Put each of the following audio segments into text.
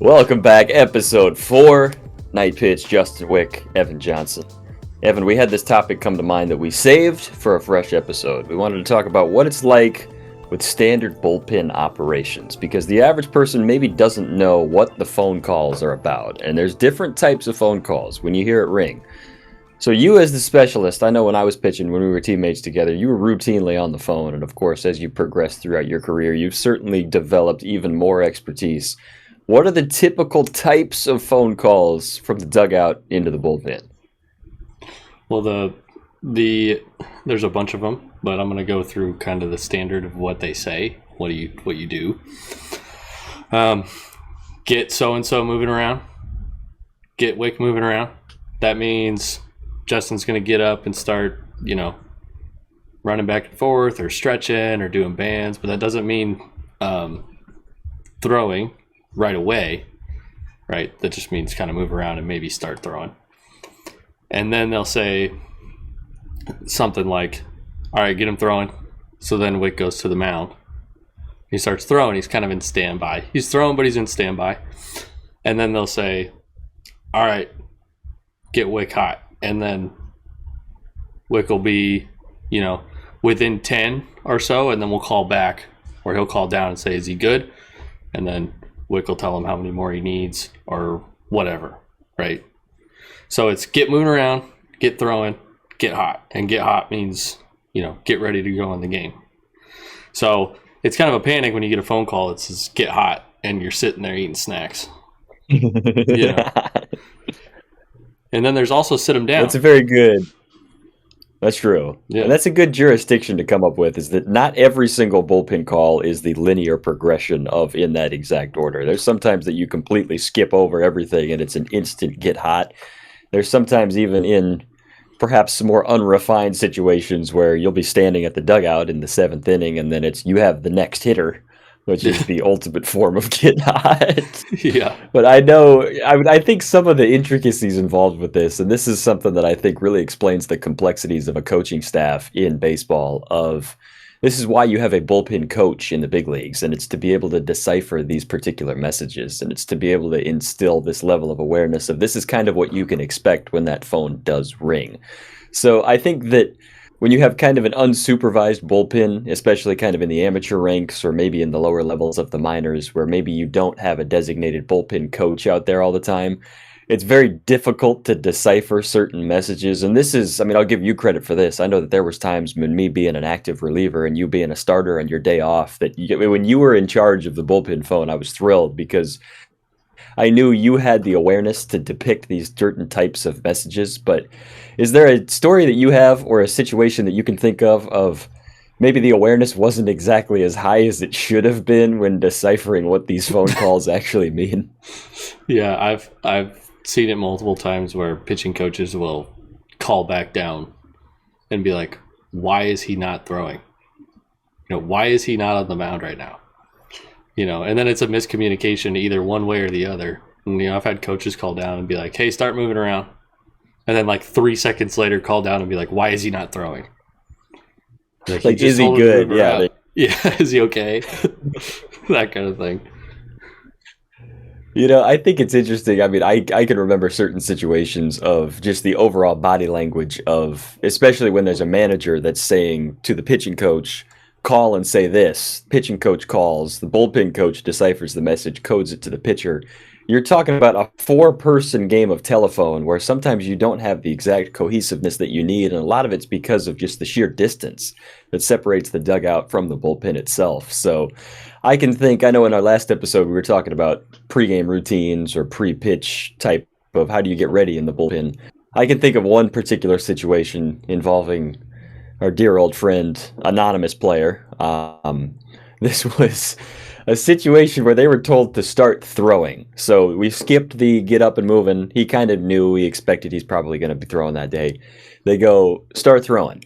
Welcome back, episode 4, Night Pitch, Justin Wick, Evan Johnson. Evan, we had this topic come to mind that we saved for a fresh episode. We wanted to talk about what it's like with standard bullpen operations, because the average person maybe doesn't know what the phone calls are about, and there's different types of phone calls when you hear it ring. So you as the specialist, I know when I was pitching, when we were teammates together, you were routinely on the phone, and of course, as you progress throughout your career, you've certainly developed even more expertise. What are the typical types of phone calls from the dugout into the bullpen? Well, there's a bunch of them, but I'm going to go through kind of the standard of what they say, what you do. Get so-and-so moving around. Get Wick moving around. That means Justin's going to get up and start, running back and forth or stretching or doing bands, but that doesn't mean throwing right away, right? That just means kind of move around and maybe start throwing. And then they'll say something like, all right, get him throwing. So then Wick goes to the mound. He starts throwing. He's kind of in standby. He's throwing, but he's in standby. And then they'll say, all right, get Wick hot. And then Wick will be, within 10 or so, and then we'll call back, or he'll call down and say, is he good? And then Wick will tell him how many more he needs or whatever, right? So it's get moving around, get throwing, get hot. And get hot means, get ready to go in the game. So it's kind of a panic when you get a phone call that says get hot and you're sitting there eating snacks. And then there's also sit them down. That's a very good. That's true. Yeah. And that's a good jurisdiction to come up with, is that not every single bullpen call is the linear progression of in that exact order. There's sometimes that you completely skip over everything and it's an instant get hot. There's sometimes even in perhaps some more unrefined situations where you'll be standing at the dugout in the 7th inning and then you have the next hitter, which is the ultimate form of get hot. Yeah. But I think some of the intricacies involved with this, and this is something that I think really explains the complexities of a coaching staff in baseball, this is why you have a bullpen coach in the big leagues, and it's to be able to decipher these particular messages, and it's to be able to instill this level of awareness of this is kind of what you can expect when that phone does ring. So I think that when you have kind of an unsupervised bullpen, especially kind of in the amateur ranks or maybe in the lower levels of the minors where maybe you don't have a designated bullpen coach out there all the time, it's very difficult to decipher certain messages. And this is, I'll give you credit for this. I know that there was times when me being an active reliever and you being a starter on your day off, that when you were in charge of the bullpen phone, I was thrilled because I knew you had the awareness to depict these certain types of messages. But is there a story that you have or a situation that you can think of maybe the awareness wasn't exactly as high as it should have been when deciphering what these phone calls actually mean? Yeah, I've seen it multiple times where pitching coaches will call back down and be like, why is he not throwing? Why is he not on the mound right now? And then it's a miscommunication either one way or the other. And, I've had coaches call down and be like, hey, start moving around. And then 3 seconds later call down and be like, why is he not throwing? Like is he good? Yeah. Yeah, is he okay? That kind of thing. I think it's interesting. I can remember certain situations of just the overall body language of, especially when there's a manager that's saying to the pitching coach, call and say this. Pitching coach calls, the bullpen coach deciphers the message, codes it to the pitcher. You're talking about a 4-person game of telephone where sometimes you don't have the exact cohesiveness that you need, and a lot of it's because of just the sheer distance that separates the dugout from the bullpen itself. So I know in our last episode we were talking about pregame routines or pre-pitch type of how do you get ready in the bullpen. I can think of one particular situation involving our dear old friend, anonymous player. This was a situation where they were told to start throwing. So we skipped the get up and moving. He kind of knew, he expected he's probably going to be throwing that day. They go, start throwing.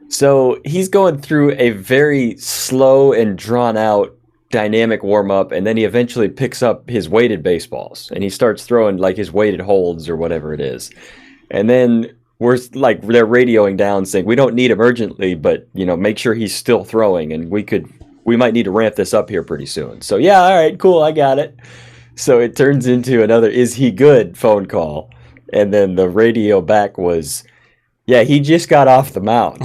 So he's going through a very slow and drawn out dynamic warm up, and then he eventually picks up his weighted baseballs and he starts throwing his weighted holds or whatever it is. And then they're radioing down saying, we don't need him urgently, but make sure he's still throwing, and we might need to ramp this up here pretty soon. So yeah, all right, cool, I got it. So it turns into another "is he good" phone call, and then the radio back was, "Yeah, he just got off the mound."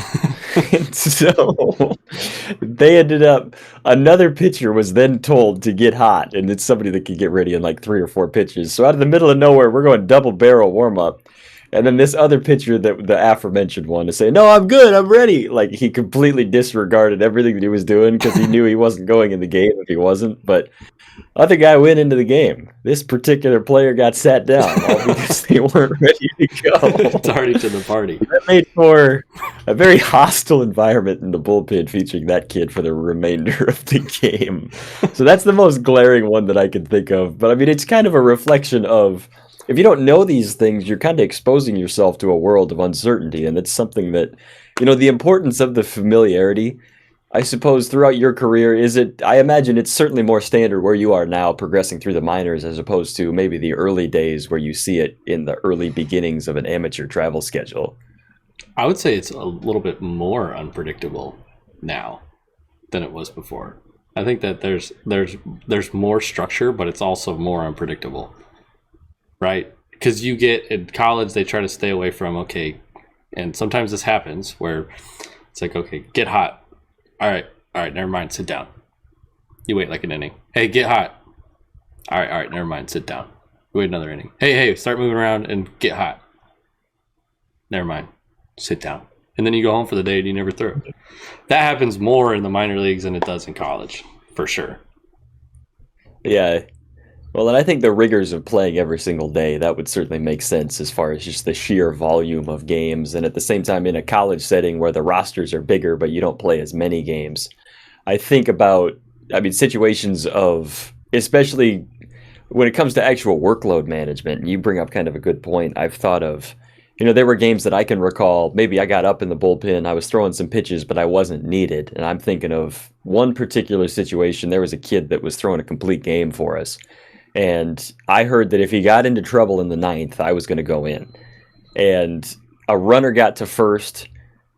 And so they ended up. Another pitcher was then told to get hot, and it's somebody that could get ready in like 3 or 4 pitches. So out of the middle of nowhere, we're going double barrel warm up. And then this other pitcher, that the aforementioned one, is saying, "No, I'm good, I'm ready." Like he completely disregarded everything that he was doing because he knew he wasn't going in the game if he wasn't. But other guy went into the game. This particular player got sat down all because they weren't ready to go. Tardy to the party. That made for a very hostile environment in the bullpen featuring that kid for the remainder of the game. So that's the most glaring one that I can think of. But I mean, it's kind of a reflection of, if you don't know these things, you're kind of exposing yourself to a world of uncertainty. And it's something that, the importance of the familiarity, I suppose, throughout your career, I imagine it's certainly more standard where you are now progressing through the minors as opposed to maybe the early days where you see it in the early beginnings of an amateur travel schedule. I would say it's a little bit more unpredictable now than it was before. I think that there's more structure, but it's also more unpredictable, right? Because you get in college, they try to stay away from, okay, and sometimes this happens where it's like, okay, get hot. All right, never mind, sit down. You wait like an inning. Hey, get hot. All right, never mind, sit down. You wait another inning. Hey, start moving around and get hot. Never mind, sit down. And then you go home for the day and you never throw. That happens more in the minor leagues than it does in college, for sure. Yeah. Well, and I think the rigors of playing every single day, that would certainly make sense as far as just the sheer volume of games. And at the same time, in a college setting where the rosters are bigger, but you don't play as many games, I think about, situations of, especially when it comes to actual workload management, and you bring up kind of a good point. I've thought of, there were games that I can recall, maybe I got up in the bullpen, I was throwing some pitches, but I wasn't needed. And I'm thinking of one particular situation. There was a kid that was throwing a complete game for us. And I heard that if he got into trouble in the ninth, I was going to go in. And a runner got to first.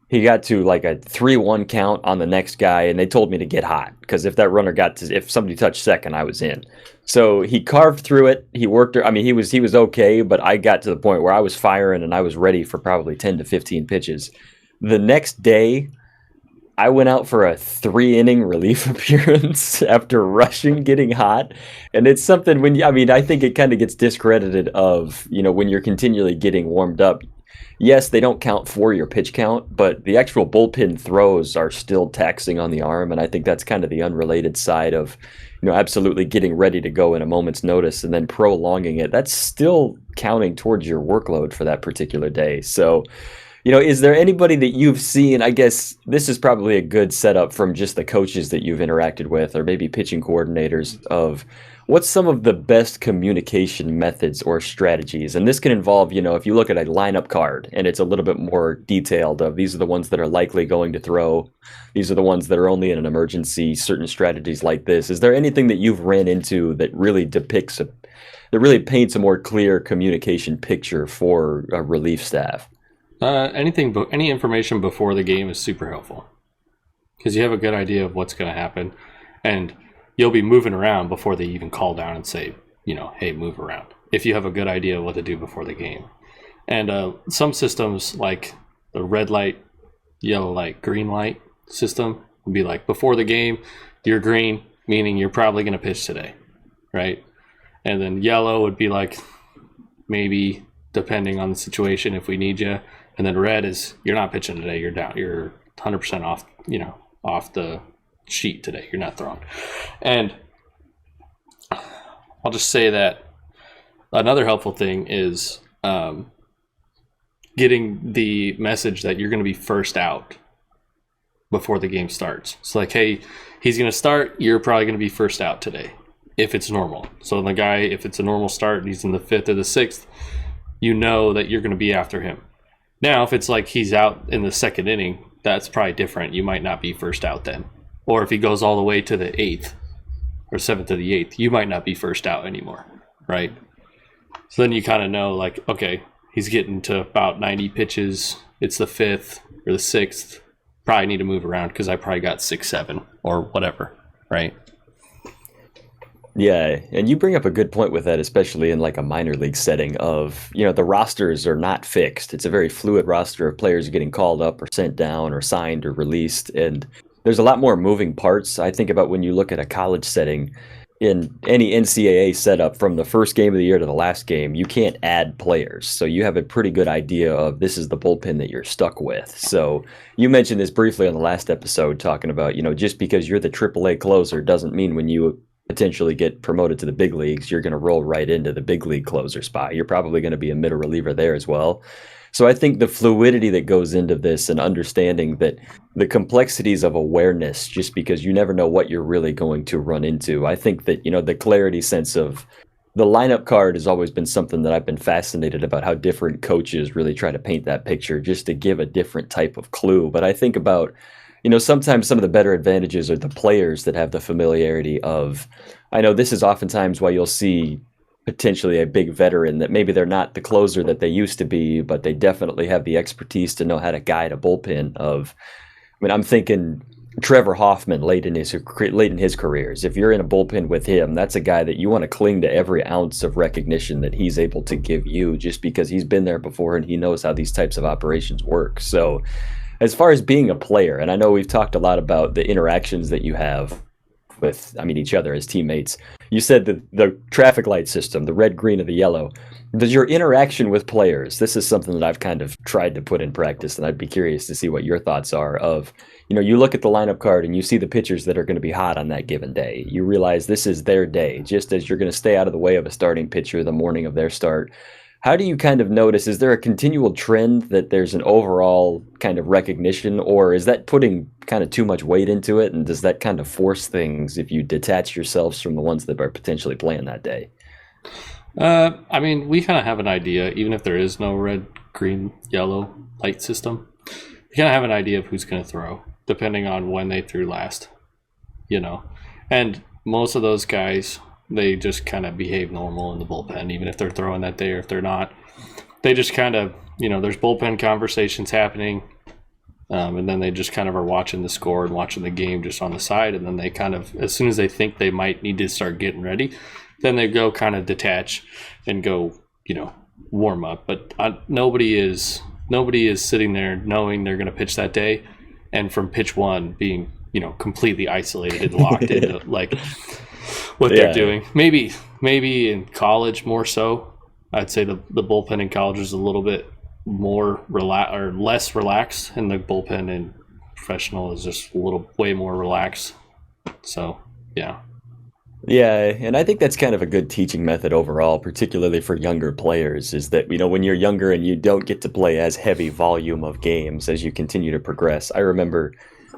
He got to like a 3-1 count on the next guy, and they told me to get hot because if somebody touched second, I was in. So he carved through it. He worked. He was okay, but I got to the point where I was firing and I was ready for probably 10 to 15 pitches. The next day, I went out for a 3-inning relief appearance after rushing, getting hot. And it's something I think it kind of gets discredited of, when you're continually getting warmed up. Yes, they don't count for your pitch count, but the actual bullpen throws are still taxing on the arm. And I think that's kind of the unrelated side of, absolutely getting ready to go in a moment's notice and then prolonging it. That's still counting towards your workload for that particular day. So, is there anybody that you've seen? I guess this is probably a good setup from just the coaches that you've interacted with, or maybe pitching coordinators, of what's some of the best communication methods or strategies? And this can involve, if you look at a lineup card and it's a little bit more detailed of these are the ones that are likely going to throw, these are the ones that are only in an emergency, certain strategies like this. Is there anything that you've ran into that really that really paints a more clear communication picture for a relief staff? Any information before the game is super helpful because you have a good idea of what's going to happen, and you'll be moving around before they even call down and say, hey, move around. If you have a good idea of what to do before the game, and some systems like the red light, yellow light, green light system would be like before the game, you're green, meaning you're probably going to pitch today, right? And then yellow would be like maybe depending on the situation if we need you. And then red is you're not pitching today. You're down. You're 100% off. Off the sheet today. You're not throwing. And I'll just say that another helpful thing is getting the message that you're going to be first out before the game starts. It's like, hey, he's going to start. You're probably going to be first out today if it's normal. So the guy, if it's a normal start and he's in the 5th or the 6th, that you're going to be after him. Now, if it's like he's out in the 2nd inning, that's probably different. You might not be first out then. Or if he goes all the way to the 8th or 7th to the 8th, you might not be first out anymore, right? So then you kind of know, like, okay, he's getting to about 90 pitches. It's the 5th or the 6th. Probably need to move around because I probably got 6, 7 or whatever, right? Yeah, and you bring up a good point with that, especially in like a minor league setting of, the rosters are not fixed. It's a very fluid roster of players getting called up or sent down or signed or released. And there's a lot more moving parts. I think about when you look at a college setting in any NCAA setup from the first game of the year to the last game, you can't add players. So you have a pretty good idea of this is the bullpen that you're stuck with. So you mentioned this briefly on the last episode, talking about, just because you're the AAA closer doesn't mean when you potentially get promoted to the big leagues, you're going to roll right into the big league closer spot. You're probably going to be a middle reliever there as well. So I think the fluidity that goes into this and understanding that the complexities of awareness, just because you never know what you're really going to run into. I think that, the clarity sense of the lineup card has always been something that I've been fascinated about how different coaches really try to paint that picture just to give a different type of clue. But I think about, sometimes some of the better advantages are the players that have the familiarity of, I know this is oftentimes why you'll see potentially a big veteran that maybe they're not the closer that they used to be, but they definitely have the expertise to know how to guide a bullpen of, I'm thinking Trevor Hoffman late in his careers. If you're in a bullpen with him, that's a guy that you want to cling to every ounce of recognition that he's able to give you, just because he's been there before and he knows how these types of operations work. So as far as being a player, and I know we've talked a lot about the interactions that you have with, each other as teammates. You said the traffic light system, the red, green, and the yellow. Does your interaction with players, this is something that I've kind of tried to put in practice, and I'd be curious to see what your thoughts are of, you look at the lineup card and you see the pitchers that are going to be hot on that given day. You realize this is their day, just as you're going to stay out of the way of a starting pitcher the morning of their start. How do you kind of notice, is there a continual trend that there's an overall kind of recognition, or is that putting kind of too much weight into it? And does that kind of force things if you detach yourselves from the ones that are potentially playing that day? We kind of have an idea, even if there is no red, green, yellow light system, we kind of have an idea of who's going to throw, depending on when they threw last, And most of those guys, they just kind of behave normal in the bullpen, even if they're throwing that day or if they're not. They just kind of, there's bullpen conversations happening, and then they just kind of are watching the score and watching the game just on the side, and then they kind of, as soon as they think they might need to start getting ready, then they go kind of detach and go, warm up. But nobody is sitting there knowing they're going to pitch that day, and from pitch one being, completely isolated and locked into like what they're doing. Maybe in college more so. I'd say the bullpen in college is a little bit more less relaxed, and the bullpen in professional is just way more relaxed. So yeah. Yeah, and I think that's kind of a good teaching method overall, particularly for younger players, is that, when you're younger and you don't get to play as heavy volume of games as you continue to progress. I remember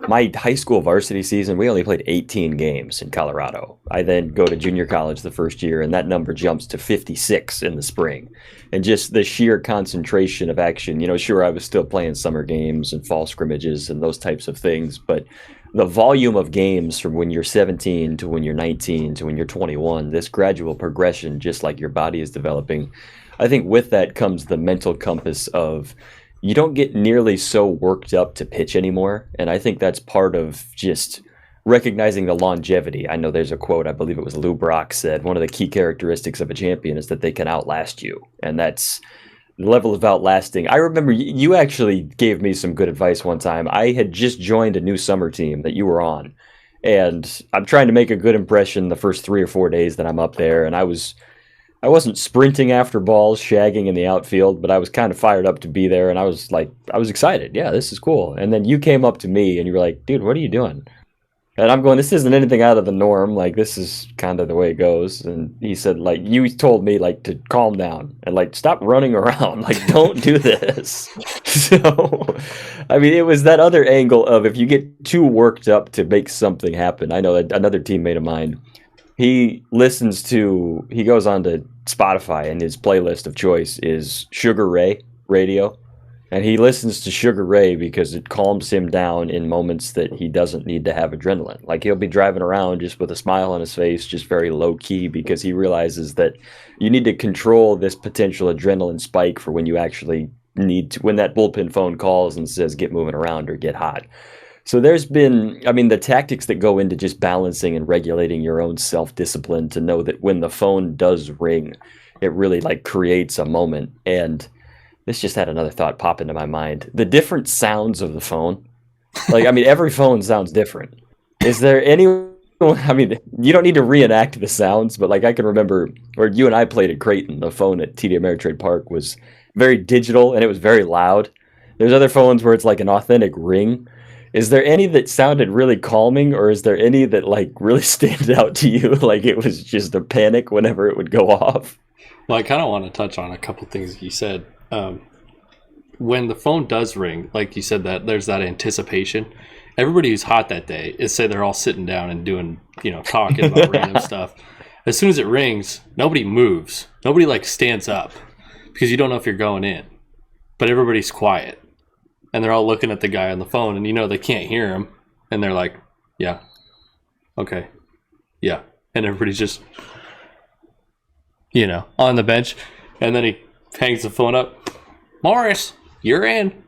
my high school varsity season, we only played 18 games in Colorado. I then go to junior college the first year, and that number jumps to 56 in the spring. And just the sheer concentration of action, sure, I was still playing summer games and fall scrimmages and those types of things, but the volume of games from when you're 17 to when you're 19 to when you're 21, this gradual progression, just like your body is developing, I think with that comes the mental compass of you don't get nearly so worked up to pitch anymore. And I think that's part of just recognizing the longevity. I know there's a quote, I believe it was Lou Brock said, one of the key characteristics of a champion is that they can outlast you. And that's the level of outlasting. I remember you actually gave me some good advice one time. I had just joined a new summer team that you were on, and I'm trying to make a good impression the first 3 or 4 days that I'm up there. And I wasn't sprinting after balls, shagging in the outfield, but I was kind of fired up to be there. And I was excited. Yeah, this is cool. And then you came up to me and you were like, dude, what are you doing? And I'm going, this isn't anything out of the norm. Like, this is kind of the way it goes. And he said, you told me, to calm down and, stop running around. Don't do this. So, it was that other angle of if you get too worked up to make something happen. I know that another teammate of mine, he goes on to Spotify, and his playlist of choice is Sugar Ray Radio. And he listens to Sugar Ray because it calms him down in moments that he doesn't need to have adrenaline. He'll be driving around just with a smile on his face, just very low key, because he realizes that you need to control this potential adrenaline spike for when you actually need to, when that bullpen phone calls and says, get moving around or get hot. So there's been, I mean, the tactics that go into just balancing and regulating your own self-discipline to know that when the phone does ring, it really like creates a moment. And this just had another thought pop into my mind. The different sounds of the phone. Like, I mean, every phone sounds different. Is there any, I mean, you don't need to reenact the sounds, but like I can remember where you and I played at Creighton, the phone at TD Ameritrade Park was very digital and it was very loud. There's other phones where it's like an authentic ring. Is there any that sounded really calming, or is there any that like really stand out to you? Like it was just a panic whenever it would go off? Well, I kind of want to touch on a couple things you said. When the phone does ring, like you said, that there's that anticipation. Everybody who's hot that day is say they're all sitting down and doing, talking about random stuff. As soon as it rings, nobody moves. Nobody like stands up because you don't know if you're going in. But everybody's quiet. And they're all looking at the guy on the phone, and they can't hear him. And they're like, yeah, okay, yeah. And everybody's just, on the bench. And then he hangs the phone up. Morris, you're in.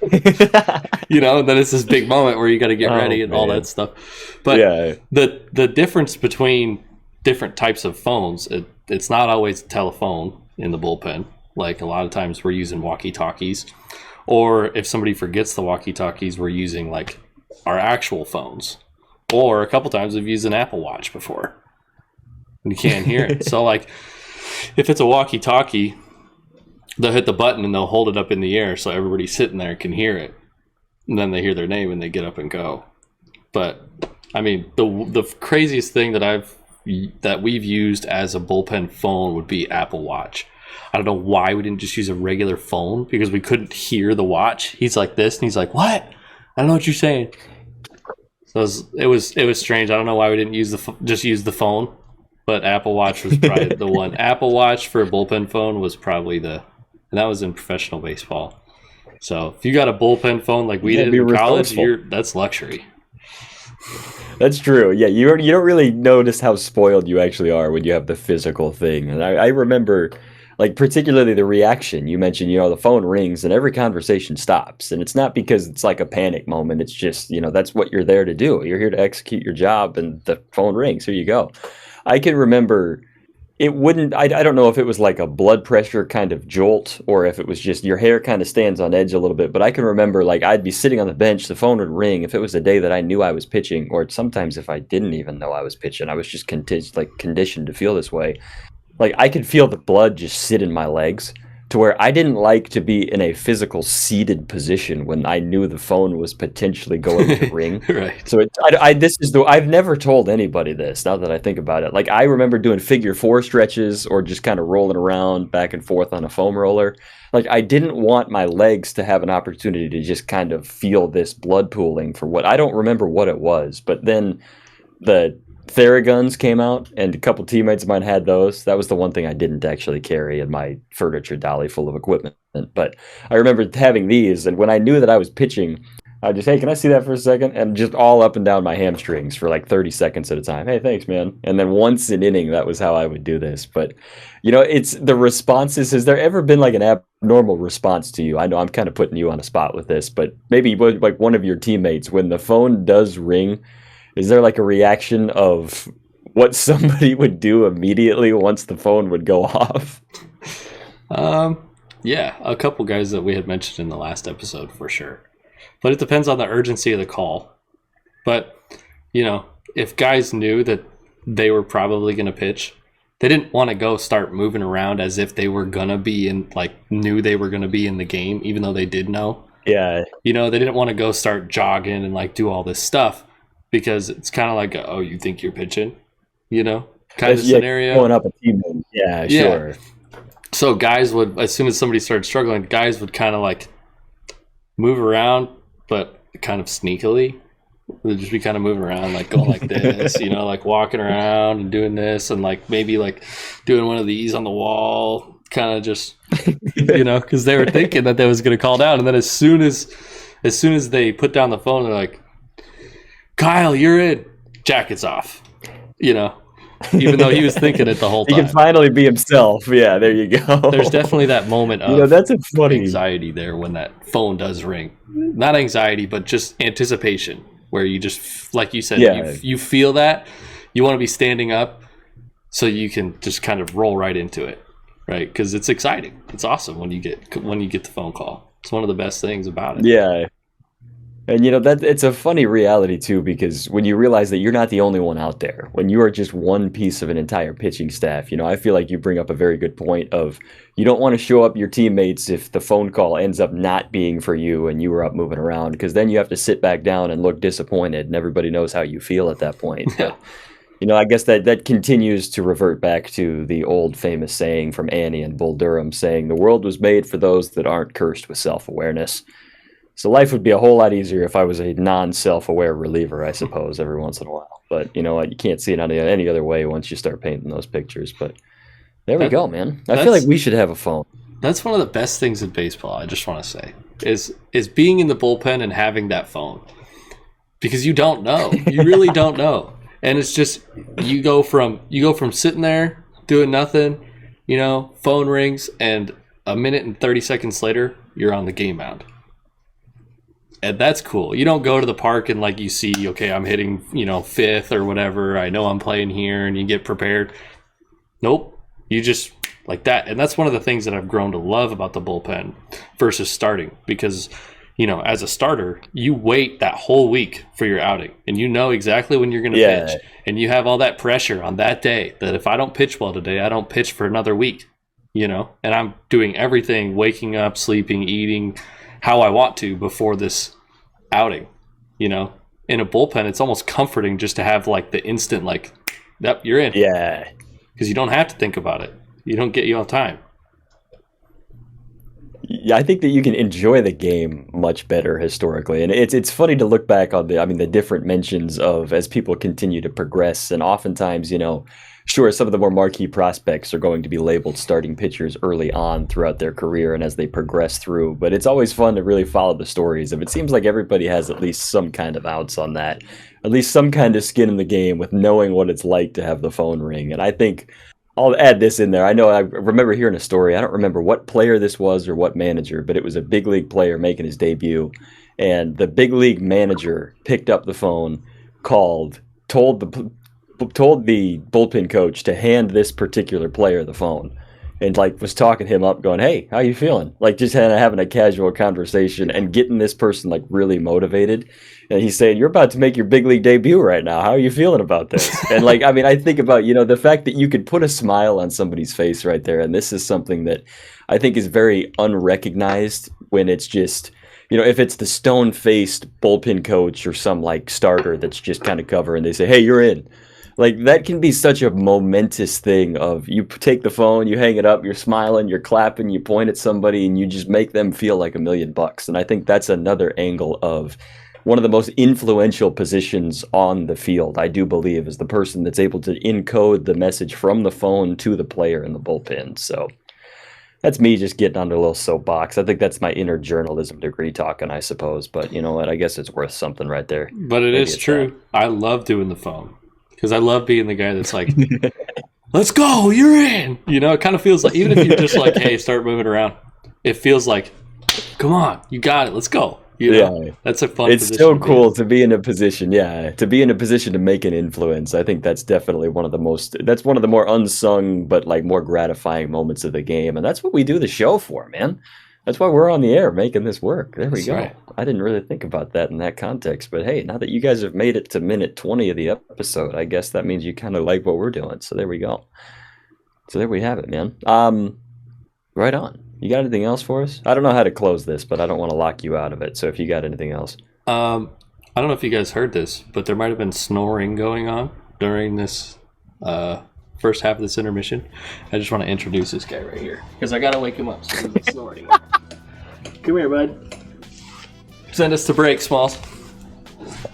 And then it's this big moment where you got to get ready and all that stuff. But yeah. the difference between different types of phones, it's not always a telephone in the bullpen. Like a lot of times we're using walkie-talkies. Or if somebody forgets the walkie-talkies, we're using like our actual phones. Or a couple times we've used an Apple Watch before. And you can't hear it. So like if it's a walkie-talkie, they'll hit the button and they'll hold it up in the air so everybody sitting there can hear it. And then they hear their name and they get up and go. But I mean, the craziest thing that we've used as a bullpen phone would be Apple Watch. I don't know why we didn't just use a regular phone, because we couldn't hear the watch. He's like this, and he's like, "What? I don't know what you're saying." So it was strange. I don't know why we didn't use just use the phone, but Apple Watch was probably the one. Apple Watch for a bullpen phone was probably and that was in professional baseball. So if you got a bullpen phone like we did in college, that's luxury. That's true. Yeah, you don't really notice how spoiled you actually are when you have the physical thing. And I remember, like, particularly the reaction. You mentioned, the phone rings and every conversation stops. And it's not because it's like a panic moment. It's just, that's what you're there to do. You're here to execute your job, and the phone rings. Here you go. I can remember it wouldn't, I don't know if it was like a blood pressure kind of jolt or if it was just your hair kind of stands on edge a little bit. But I can remember, like, I'd be sitting on the bench, the phone would ring if it was a day that I knew I was pitching, or sometimes if I didn't even know I was pitching. I was just conditioned to feel this way. Like, I could feel the blood just sit in my legs, to where I didn't like to be in a physical seated position when I knew the phone was potentially going to ring. Right. So I've never told anybody this, now that I think about it. Like, I remember doing figure four stretches or just kind of rolling around back and forth on a foam roller. Like, I didn't want my legs to have an opportunity to just kind of feel this blood pooling for what, I don't remember what it was, but then the Theraguns came out, and a couple teammates of mine had those. That was the one thing I didn't actually carry in my furniture dolly full of equipment. But I remember having these, and when I knew that I was pitching, I'd just, hey, can I see that for a second? And just all up and down my hamstrings for like 30 seconds at a time. Hey, thanks, man. And then once an inning, that was how I would do this. But, it's the responses. Has there ever been like an abnormal response to you? I know I'm kind of putting you on a spot with this, but maybe like one of your teammates, when the phone does ring, is there like a reaction of what somebody would do immediately once the phone would go off? Yeah, a couple guys that we had mentioned in the last episode for sure. But it depends on the urgency of the call. But, if guys knew that they were probably going to pitch, they didn't want to go start moving around as if they were going to be knew they were going to be in the game, even though they did know. Yeah. They didn't want to go start jogging and do all this stuff. Because it's kind of like, oh, you think you're pitching, kind of scenario. Going up a team. Yeah, sure. So guys would, as soon as somebody started struggling, guys would kind of move around, but kind of sneakily. They'd just be kind of moving around, going like this, walking around and doing this, and maybe doing one of these on the wall, kind of just, because they were thinking that they was going to call down, and then as soon as they put down the phone, they're like, Kyle, you're in. Jacket's off. even though he was thinking it the whole He time. can finally be himself. Yeah, there you go. There's definitely that moment of that's a funny anxiety there when that phone does ring. Not anxiety, but just anticipation, where you just, like you said, you feel that. You want to be standing up so you can just kind of roll right into it, right? Because it's exciting. It's awesome when you get the phone call. It's one of the best things about it. Yeah. And that it's a funny reality too, because when you realize that you're not the only one out there, when you are just one piece of an entire pitching staff, I feel like you bring up a very good point of you don't want to show up your teammates if the phone call ends up not being for you and you were up moving around, because then you have to sit back down and look disappointed and everybody knows how you feel at that point. Yeah. But, I guess that continues to revert back to the old famous saying from Annie and Bull Durham saying the world was made for those that aren't cursed with self-awareness. So life would be a whole lot easier if I was a non-self-aware reliever, I suppose, every once in a while. But you can't see it any other way once you start painting those pictures. But there we go, man. I feel like we should have a phone. That's one of the best things in baseball, I just want to say, is being in the bullpen and having that phone. Because you don't know. You really don't know. And it's just you go from sitting there doing nothing, phone rings, and a minute and 30 seconds later, you're on the game mound. And that's cool. You don't go to the park and you see, okay, I'm hitting, fifth or whatever. I know I'm playing here, and you get prepared. Nope. You just like that. And that's one of the things that I've grown to love about the bullpen versus starting, because, as a starter, you wait that whole week for your outing, and you know exactly when you're going to pitch, and you have all that pressure on that day that if I don't pitch well today, I don't pitch for another week, and I'm doing everything, waking up, sleeping, eating, how I want to before this outing. In a bullpen, it's almost comforting just to have the instant yep, you're in. Yeah. Because you don't have to think about it. You don't get you on time. Yeah, I think that you can enjoy the game much better historically, and it's funny to look back on the different mentions of as people continue to progress, and oftentimes sure, some of the more marquee prospects are going to be labeled starting pitchers early on throughout their career and as they progress through. But it's always fun to really follow the stories of it. Seems like everybody has at least some kind of outs on that, at least some kind of skin in the game with knowing what it's like to have the phone ring. And I think I'll add this in there. I remember hearing a story. I don't remember what player this was or what manager, but it was a big league player making his debut. And the big league manager picked up the phone, called, told the bullpen coach to hand this particular player the phone, and was talking him up, going, "Hey, how you feeling?" Just kind of having a casual conversation and getting this person really motivated. And he's saying, "You're about to make your big league debut right now. How are you feeling about this?" And I think about the fact that you could put a smile on somebody's face right there, and this is something that I think is very unrecognized when it's just if it's the stone-faced bullpen coach or some starter that's just kind of cover, and they say, "Hey, you're in." That can be such a momentous thing of you take the phone, you hang it up, you're smiling, you're clapping, you point at somebody, and you just make them feel like $1 million. And I think that's another angle of one of the most influential positions on the field, I do believe, is the person that's able to encode the message from the phone to the player in the bullpen. So that's me just getting under a little soapbox. I think that's my inner journalism degree talking, I suppose. But you know what? I guess it's worth something right there. But it is true. I love doing the phone. Because I love being the guy that's like, let's go, you're in. It kind of feels like, even if you're just hey, start moving around, it feels like, come on, you got it, let's go. Yeah, that's a fun it's so cool to be in a position, to be in a position to make an influence. I think that's definitely one of the more unsung but more gratifying moments of the game. And that's what we do the show for, man. That's why we're on the air making this work. There we go. Right. I didn't really think about that in that context. But hey, now that you guys have made it to minute 20 of the episode, I guess that means you kind of like what we're doing. So there we go. So there we have it, man. Right on. You got anything else for us? I don't know how to close this, but I don't want to lock you out of it. So if you got anything else. I don't know if you guys heard this, but there might have been snoring going on during this first half of this intermission. I just want to introduce this guy right here because I gotta wake him up so he doesn't snore anymore. Come here, bud. Send us to break, Smalls.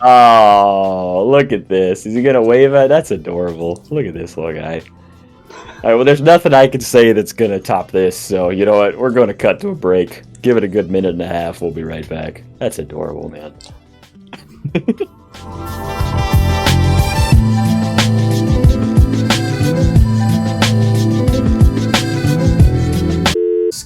Oh, look at this. Is he gonna wave at? That's adorable. Look at this little guy. All right, well, there's nothing I can say that's gonna top this. So you know what? We're gonna cut to a break. Give it a good minute and a half. We'll be right back. That's adorable, man.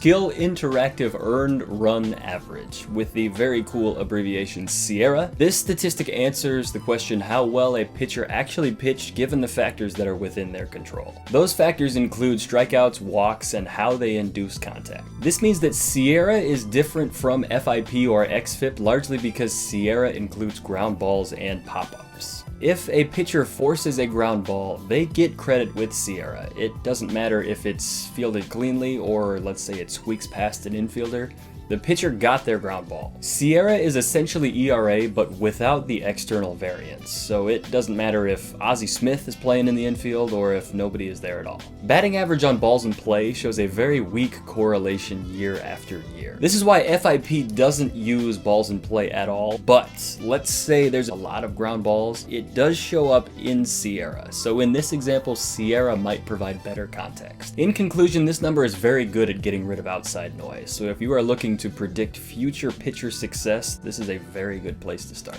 skill interactive earned run average with the very cool abbreviation Sierra. This statistic answers the question how well a pitcher actually pitched given the factors that are within their control. Those factors include strikeouts, walks, and how they induce contact. This means that Sierra is different from FIP or XFIP largely because Sierra includes ground balls and pop-ups. If a pitcher forces a ground ball, they get credit with Sierra. It doesn't matter if it's fielded cleanly or let's say it squeaks past an infielder. The pitcher got their ground ball. Sierra is essentially ERA, but without the external variance, so it doesn't matter if Ozzie Smith is playing in the infield or if nobody is there at all. Batting average on balls in play shows a very weak correlation year after year. This is why FIP doesn't use balls in play at all, but let's say there's a lot of ground balls, it does show up in Sierra. So in this example, Sierra might provide better context. In conclusion, this number is very good at getting rid of outside noise, so if you are looking to predict future pitcher success, this is a very good place to start.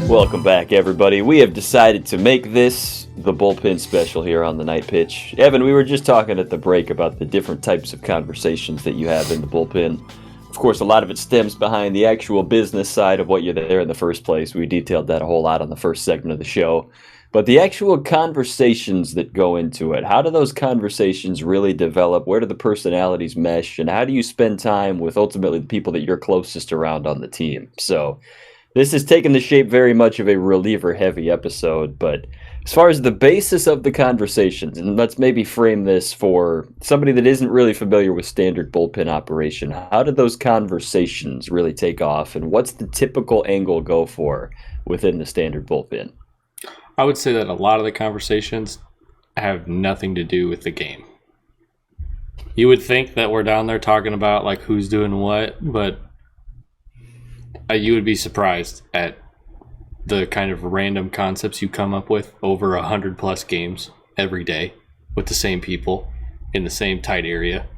Welcome back, everybody. We have decided to make this the bullpen special here on the Night Pitch. Evan, we were just talking at the break about the different types of conversations that you have in the bullpen. Of course, a lot of it stems behind the actual business side of what you're there in the first place. We detailed that a whole lot on the first segment of the show. But the actual conversations that go into it, how do those conversations really develop? Where do the personalities mesh? And how do you spend time with ultimately the people that you're closest around on the team? So this has taken the shape very much of a reliever-heavy episode. But as far as the basis of the conversations, and let's maybe frame this for somebody that isn't really familiar with standard bullpen operation, how do those conversations really take off? And what's the typical angle go for within the standard bullpen? I would say that a lot of the conversations have nothing to do with the game. You would think that we're down there talking about like who's doing what, but you would be surprised at the kind of random concepts you come up with over 100+ games every day with the same people in the same tight area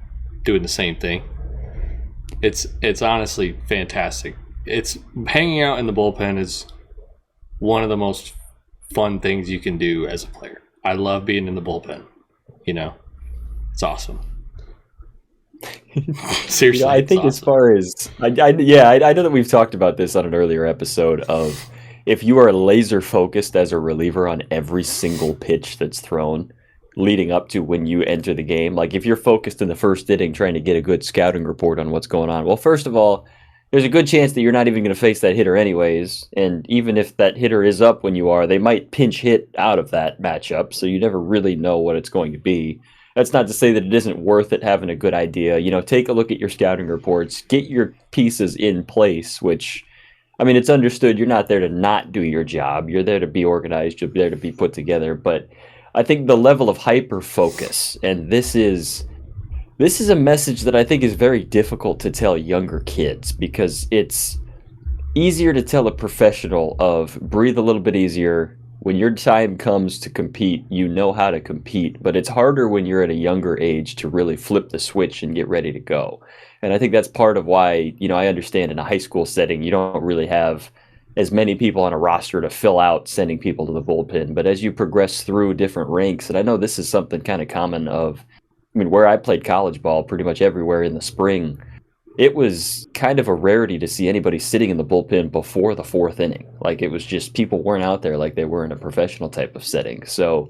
doing the same thing. It's honestly fantastic. It's hanging out in the bullpen is one of the most fun things you can do as a player. I love being in the bullpen. You know, it's awesome. Seriously, I think awesome. As far as I know that we've talked about this on an earlier episode of if you are laser focused as a reliever on every single pitch that's thrown leading up to when you enter the game, like if you're focused in the first inning trying to get a good scouting report on what's going on, well, first of all, there's a good chance that you're not even going to face that hitter anyways. And even if that hitter is up when you are, they might pinch hit out of that matchup. So you never really know what it's going to be. That's not to say that it isn't worth it having a good idea. You know, take a look at your scouting reports, get your pieces in place, which, I mean, it's understood you're not there to not do your job. You're there to be organized. You're there to be put together. But I think the level of hyper focus, and this is a message that I think is very difficult to tell younger kids because it's easier to tell a professional of breathe a little bit easier. When your time comes to compete, you know how to compete, but it's harder when you're at a younger age to really flip the switch and get ready to go. And I think that's part of why, you know, I understand in a high school setting, you don't really have as many people on a roster to fill out sending people to the bullpen. But as you progress through different ranks, and I know this is something kind of common of, I mean, where I played college ball pretty much everywhere in the spring, it was kind of a rarity to see anybody sitting in the bullpen before the fourth inning. Like it was just people weren't out there like they were in a professional type of setting. So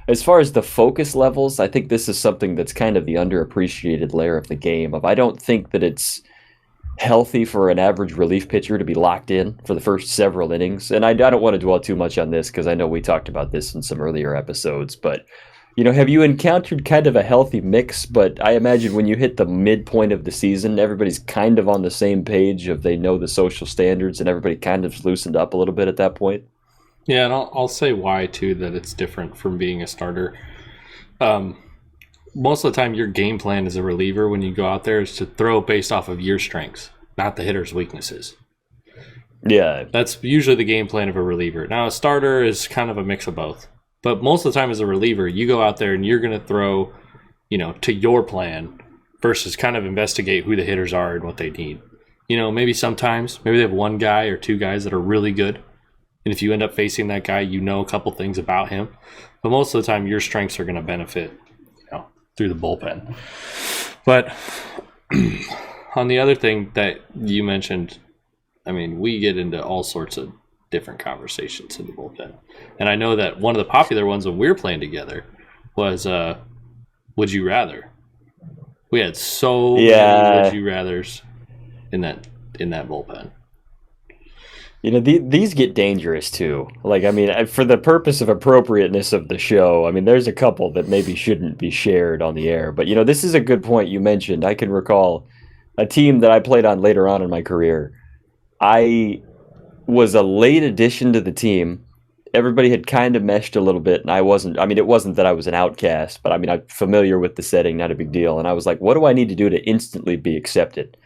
as far as the focus levels, I think this is something that's kind of the underappreciated layer of the game. I don't think that it's healthy for an average relief pitcher to be locked in for the first several innings. And I don't want to dwell too much on this because I know we talked about this in some earlier episodes, but you know, have you encountered kind of a healthy mix? But I imagine when you hit the midpoint of the season, everybody's kind of on the same page of they know the social standards and everybody kind of loosened up a little bit at that point. Yeah, and I'll say why, too, that it's different from being a starter. Most of the time, your game plan as a reliever when you go out there is to throw based off of your strengths, not the hitter's weaknesses. Yeah. That's usually the game plan of a reliever. Now, a starter is kind of a mix of both. But most of the time as a reliever, you go out there and you're going to throw, you know, to your plan versus kind of investigate who the hitters are and what they need. You know, maybe sometimes, maybe they have one guy or two guys that are really good, And if you end up facing that guy, you know a couple things about him. But most of the time, your strengths are going to benefit, through the bullpen. But on the other thing that you mentioned, I mean, we get into all sorts of different conversations in the bullpen. And I know that one of the popular ones when we were playing together was Would You Rather. We had so many Would You Rathers in that bullpen. These get dangerous too. Like, I mean, for the purpose of appropriateness of the show, I mean, there's a couple that maybe shouldn't be shared on the air. But, this is a good point you mentioned. I can recall a team that I played on later on in my career. I was a late addition to the team. Everybody had kind of meshed a little bit, and I wasn't. I mean, it wasn't that I was an outcast, but I mean, I'm familiar with the setting, not a big deal. And I was like, what do I need to do to instantly be accepted?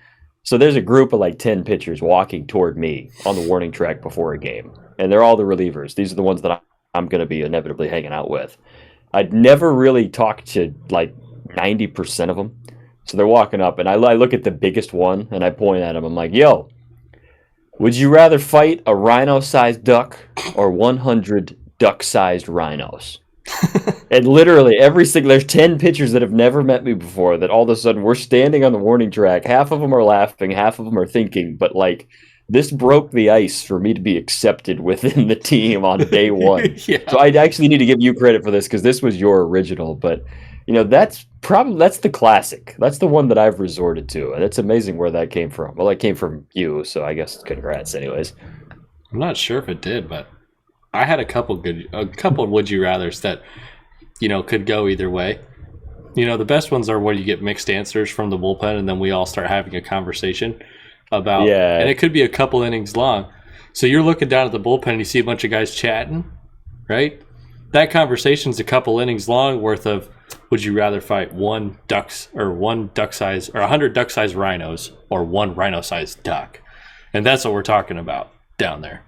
So there's a group of like 10 pitchers walking toward me on the warning track before a game. And they're all the relievers. These are the ones that I'm going to be inevitably hanging out with. I'd never really talked to like 90% of them. So they're walking up, and I look at the biggest one, and I point at him. I'm like, yo, would you rather fight a rhino-sized duck or 100 duck-sized rhinos? And literally there's 10 pitchers that have never met me before that all of a sudden we're standing on the warning track. Half of them are laughing, half of them are thinking, but like this broke the ice for me to be accepted within the team on day one. Yeah. So I actually need to give you credit for this because this was your original, but that's the classic. That's the one that I've resorted to, and it's amazing where that came from. Well, it came from you, so I guess congrats anyways. I'm not sure if it did, but I had a couple of would you rathers that could go either way. The best ones are where you get mixed answers from the bullpen, and then we all start having a conversation about, and it could be a couple innings long. So you're looking down at the bullpen and you see a bunch of guys chatting, right? That conversation's a couple innings long worth of would you rather fight 100 duck-sized rhinos or 1 rhino-sized duck? And that's what we're talking about down there.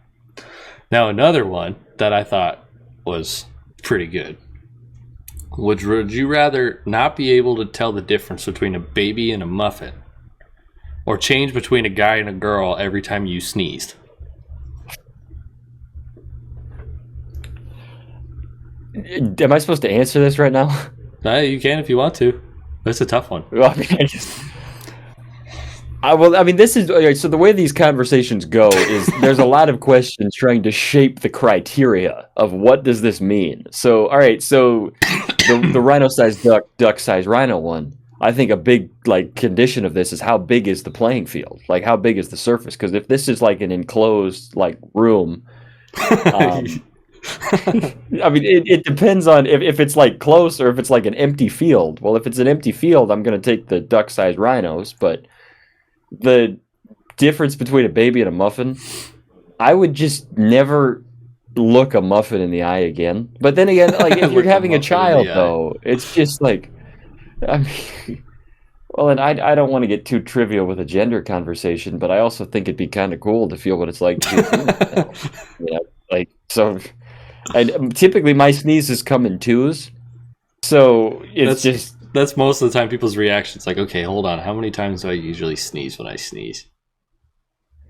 Now, another one that I thought was pretty good. Would you rather not be able to tell the difference between a baby and a muffin, or change between a guy and a girl every time you sneezed? Am I supposed to answer this right now? You can if you want to. It's a tough one. Well, this is so the way these conversations go is there's a lot of questions trying to shape the criteria of what does this mean. So, all right, so the rhino-sized duck-sized rhino one, I think a big condition of this is how big is the playing field? Like how big is the surface? Because if this is like an enclosed room, I mean, it depends on if it's like close or if it's like an empty field. Well, if it's an empty field, I'm going to take the duck-sized rhinos, but the difference between a baby and a muffin, I would just never look a muffin in the eye again. But then again, if you're having a child, though, it's just like, I mean, well, and I don't want to get too trivial with a gender conversation, but I also think it'd be kind of cool to feel what it's like to be a female. So. And typically my sneezes come in twos, so that's most of the time people's reactions. Like, okay, hold on, how many times do I usually sneeze when I sneeze?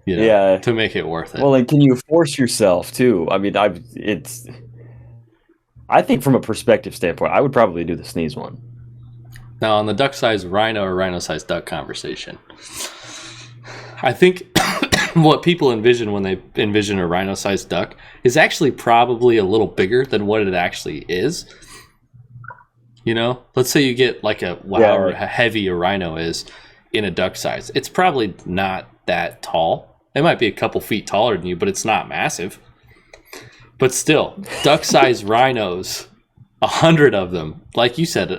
To make it worth it. Well, and can you force yourself too? I mean, I think from a perspective standpoint, I would probably do the sneeze one. Now, on the duck-sized rhino or rhino-sized duck conversation, I think what people envision when they envision a rhino-sized duck is actually probably a little bigger than what it actually is. Let's say you get how heavy a rhino is in a duck size. It's probably not that tall. It might be a couple feet taller than you, but it's not massive. But still, duck-sized rhinos, 100 of them, like you said,